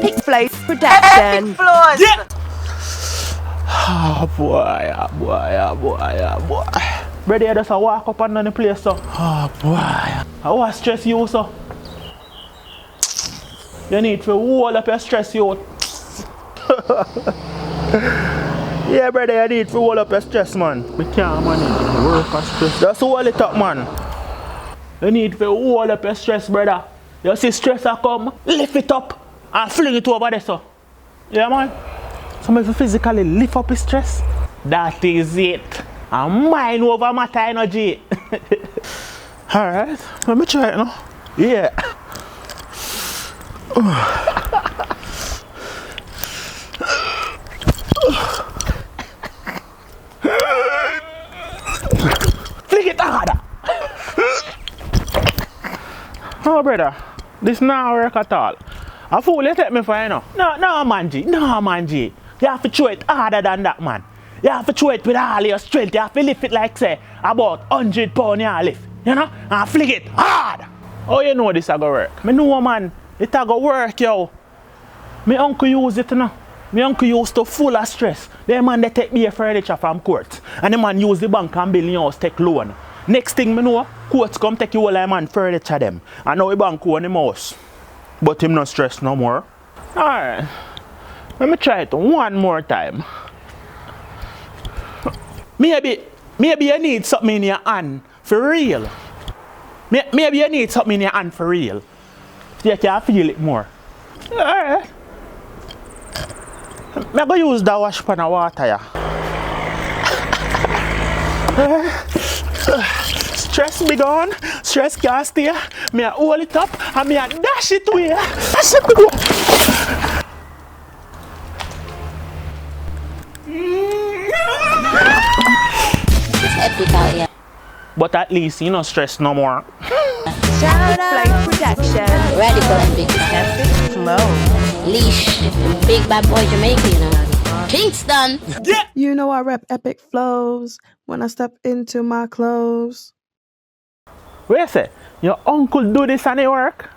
Epicflows production. Epicflows. Yeah. Oh boy, oh boy, oh boy, oh boy. Brother, you just walk up and down the place, so. Oh boy. How was stress you, so? You need to hold up your stress, you. Yeah, brother, you need to hold up your stress, man. We can't manage work and stress. Just hold it up, man. You need to hold up your stress, brother. You see stress a come, lift it up and fling it over there, so. Yeah, man. So if you physically lift up his stress, that is it. And mind over matter energy. Alright, let me try it now. Yeah. Flick it harder. Oh, brother, this not work at all. I fool you take me for, you know. No, man, G. No, man, G. You have to throw it harder than that, man. You have to throw it with all your strength. You have to lift it like, say, about 100 pounds you lift. You know? And flick it hard. Oh, you know this a go work. Me know, man. It a go work, yo. My uncle use it, you know. My uncle used to full of stress. The man they take me a furniture from court. And the man use the bank and build your house, take loan. Next thing me know, courts come take you all the man furniture them. And now the bank own him house. But him not stress no more. Alright. Let me try it one more time. Maybe you need something in your hand for real. Maybe you need something in your hand for real. So you can feel it more. Alright. I'm going to use the wash pan of water. Yeah. Stress be gone. Stress can't stay. Me hold it up and me dash it away. Dash it away. It's Epicflows, yeah. But at least you not stress no more. Epicflows production. Radekal and Big Epicflows. Leash, big bad boy Jamaica, you know. Kingston. Yeah. You know I rep Epicflows when I step into my clothes. Wait a say, your uncle do this and it work?